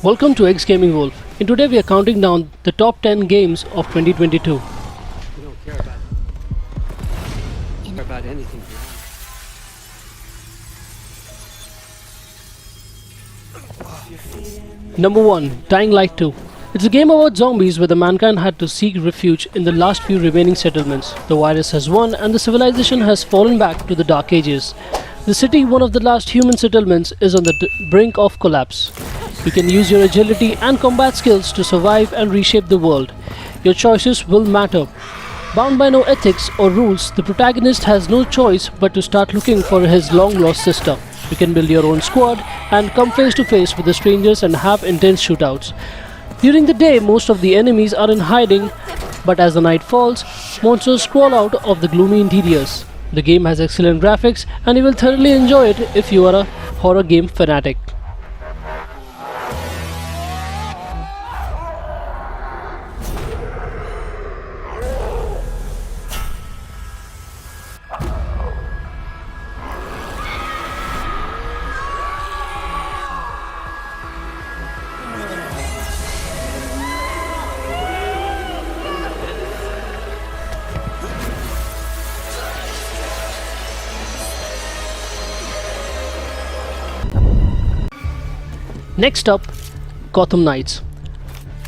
Welcome to X Gaming Wolf. And today we are counting down the top 10 games of 2022. You don't care about anything. Number 1. Dying Light 2. It's a game about zombies where the mankind had to seek refuge in the last few remaining settlements. The virus has won and the civilization has fallen back to the Dark Ages. The city, one of the last human settlements, is on the brink of collapse. You can use your agility and combat skills to survive and reshape the world. Your choices will matter. Bound by no ethics or rules, the protagonist has no choice but to start looking for his long-lost sister. You can build your own squad and come face to face with the strangers and have intense shootouts. During the day, most of the enemies are in hiding, but as the night falls, monsters crawl out of the gloomy interiors. The game has excellent graphics and you will thoroughly enjoy it if you are a horror game fanatic. Next up, Gotham Knights.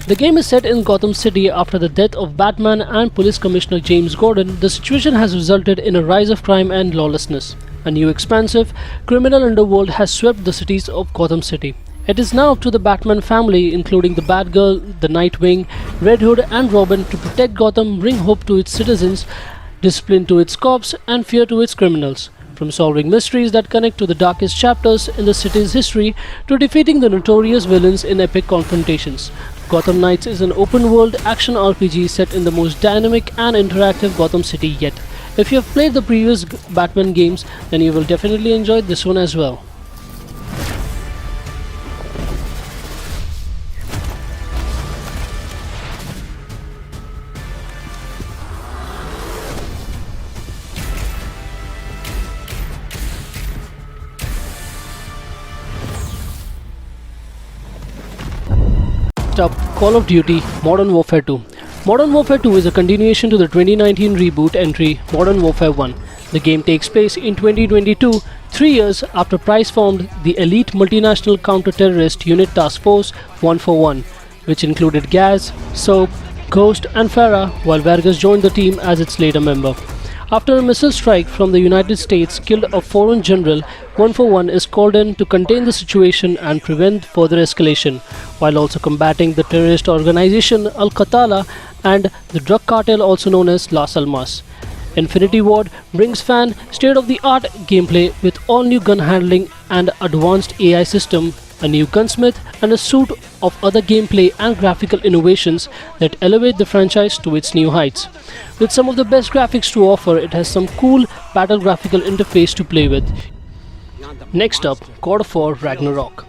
The game is set in Gotham City after the death of Batman and Police Commissioner James Gordon. The situation has resulted in a rise of crime and lawlessness. A new expansive criminal underworld has swept the cities of Gotham City. It is now up to the Batman family, including the Batgirl, the Nightwing, Red Hood and Robin, to protect Gotham, bring hope to its citizens, discipline to its cops and fear to its criminals. From solving mysteries that connect to the darkest chapters in the city's history to defeating the notorious villains in epic confrontations, Gotham Knights is an open-world action RPG set in the most dynamic and interactive Gotham City yet. If you have played the previous Batman games, then you will definitely enjoy this one as well. Up, Call of Duty Modern Warfare 2. Modern Warfare 2 is a continuation to the 2019 reboot entry Modern Warfare 1. The game takes place in 2022, 3 years after Price formed the elite multinational counter-terrorist unit Task Force 141, which included Gaz, Soap, Ghost and Farah, while Vargas joined the team as its later member. After a missile strike from the United States killed a foreign general, 141 is called in to contain the situation and prevent further escalation, while also combating the terrorist organization Al-Qatala and the drug cartel also known as Las Almas. Infinity Ward brings fan state-of-the-art gameplay with all new gun handling and advanced AI system, a new gunsmith and a suite of other gameplay and graphical innovations that elevate the franchise to its new heights. With some of the best graphics to offer, it has some cool battle graphical interface to play with. Next up, God of War Ragnarok.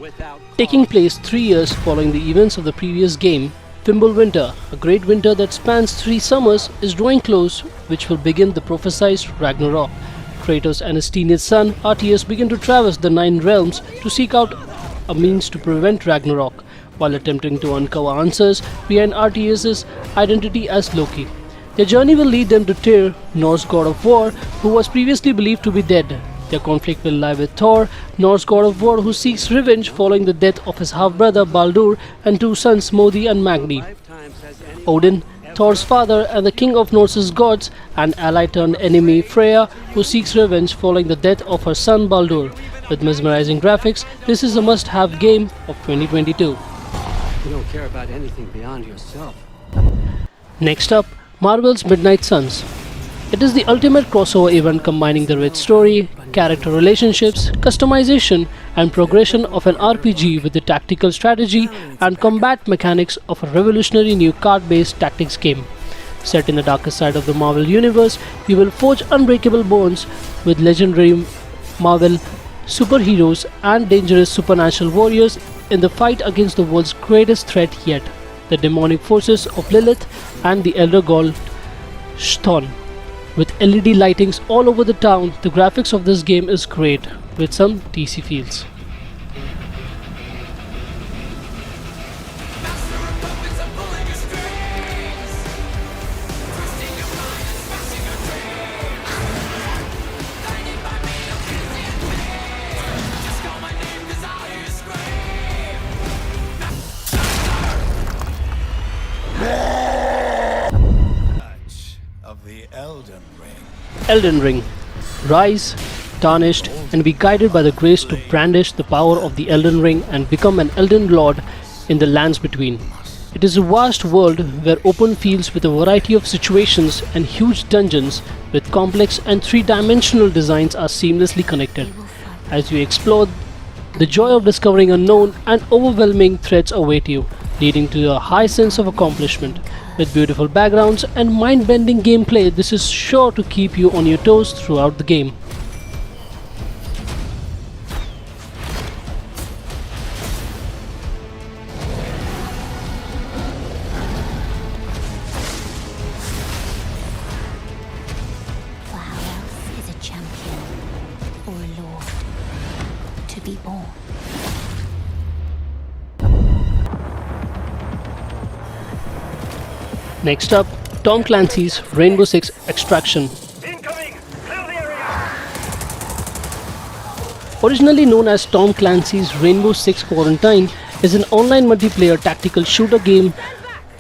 Taking place 3 years following the events of the previous game, Fimbulwinter, a great winter that spans 3 summers, is drawing close, which will begin the prophesied Ragnarok. Kratos and his teenage son Atreus begin to traverse the 9 realms to seek out a means to prevent Ragnarok, while attempting to uncover answers behind Atreus' identity as Loki. Their journey will lead them to Tyr, Norse god of war, who was previously believed to be dead. Their conflict will lie with Thor, Norse god of war, who seeks revenge following the death of his half-brother Baldur and 2 sons Modi and Magni. Odin, Thor's father and the king of Norse's gods, and ally-turned-enemy Freya, who seeks revenge following the death of her son Baldur. With mesmerizing graphics, this is a must-have game of 2022. You don't care about anything beyond yourself. Next up, Marvel's Midnight Suns. It is the ultimate crossover event combining the rich story, character relationships, customization, and progression of an RPG with the tactical strategy and combat mechanics of a revolutionary new card-based tactics game. Set in the darkest side of the Marvel Universe, you will forge unbreakable bonds with legendary Marvel superheroes and dangerous supernatural warriors in the fight against the world's greatest threat yet, the demonic forces of Lilith and the elder god Chthon. With LED lightings all over the town, the graphics of this game is great, with some DC feels. Elden Ring. Rise, tarnished, and be guided by the grace to brandish the power of the Elden Ring and become an Elden Lord in the lands between. It is a vast world where open fields with a variety of situations and huge dungeons with complex and three-dimensional designs are seamlessly connected. As you explore, the joy of discovering unknown and overwhelming threats await you, leading to a high sense of accomplishment. With beautiful backgrounds and mind-bending gameplay, this is sure to keep you on your toes throughout the game. For how else is a champion or a lord to be born? Next up, Tom Clancy's Rainbow Six Extraction. Incoming! Clear the area! Originally known as Tom Clancy's Rainbow Six Quarantine, is an online multiplayer tactical shooter game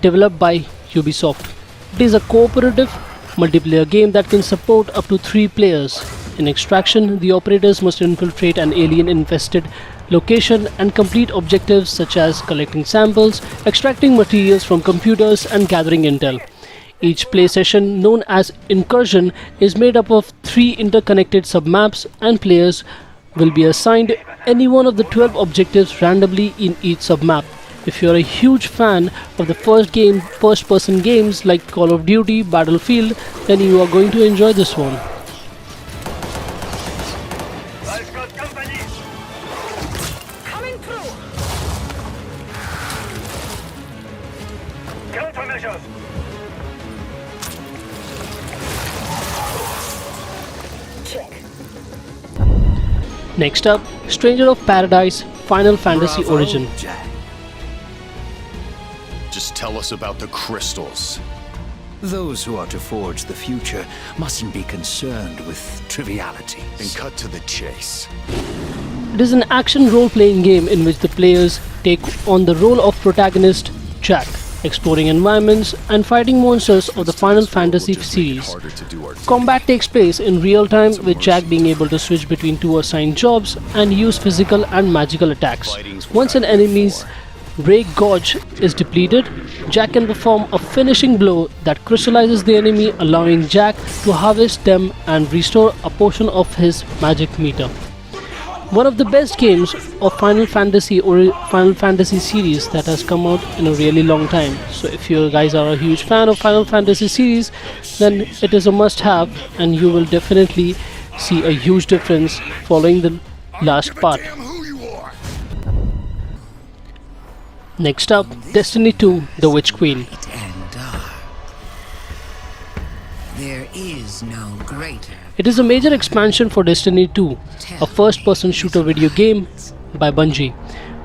developed by Ubisoft. It is a cooperative multiplayer game that can support up to 3 players. In Extraction, the operators must infiltrate an alien-infested location and complete objectives such as collecting samples, extracting materials from computers, and gathering intel. Each play session, known as Incursion, is made up of 3 interconnected submaps, and players will be assigned any one of the 12 objectives randomly in each submap. If you're a huge fan of the first-person games like Call of Duty, Battlefield, then you are going to enjoy this one. I've got company! Coming through! Countermeasures! Check. Next up, Stranger of Paradise Final Fantasy Bravo, Origin. Jack. Just tell us about the crystals. Those who are to forge the future mustn't be concerned with trivialities. Then cut to the chase. It is an action role-playing game in which the players take on the role of protagonist Jack, exploring environments and fighting monsters of the Final Fantasy Just make it series. harder to do our Combat takes place in real time, with Jack being able to switch between 2 assigned jobs and use physical and magical attacks. Once an enemy's Ray Gauge is depleted, Jack can perform a finishing blow that crystallizes the enemy, allowing Jack to harvest them and restore a portion of his magic meter. One of the best games of Final Fantasy or Final Fantasy series that has come out in a really long time. So if you guys are a huge fan of Final Fantasy series, then it is a must-have, and you will definitely see a huge difference following the last part. Next up, Destiny 2: The Witch Queen. And dark. There is no greater. It is a major expansion for Destiny 2, a first-person shooter video game by Bungie,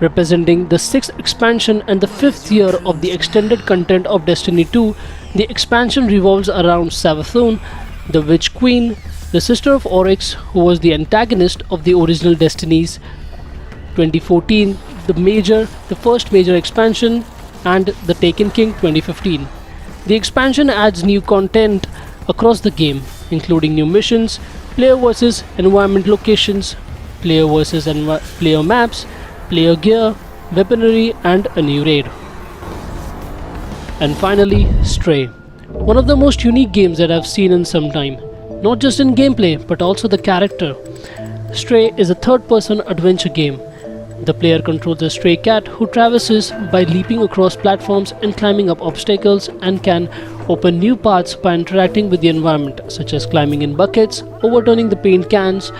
representing the 6th expansion and the 5th year of the extended content of Destiny 2. The expansion revolves around Savathun, the Witch Queen, the sister of Oryx, who was the antagonist of the original Destiny's 2014, the first major expansion, and the Taken King 2015. The expansion adds new content across the game, including new missions, player versus environment locations, player versus player maps, player gear, weaponry, and a new raid. And finally, Stray. One of the most unique games that I've seen in some time, not just in gameplay but also the character. Stray is a third-person adventure game. The player controls a stray cat who traverses by leaping across platforms and climbing up obstacles, and can open new paths by interacting with the environment, such as climbing in buckets, overturning the paint cans,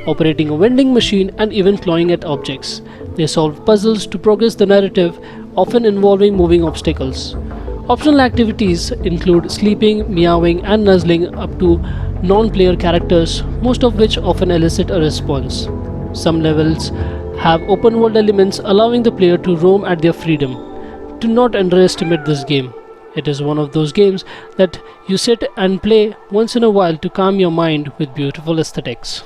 operating a vending machine, and even clawing at objects. They solve puzzles to progress the narrative, often involving moving obstacles. Optional activities include sleeping, meowing, and nuzzling up to non-player characters, most of which often elicit a response. Some levels have open world elements, allowing the player to roam at their freedom. Do not underestimate this game. It is one of those games that you sit and play once in a while to calm your mind with beautiful aesthetics.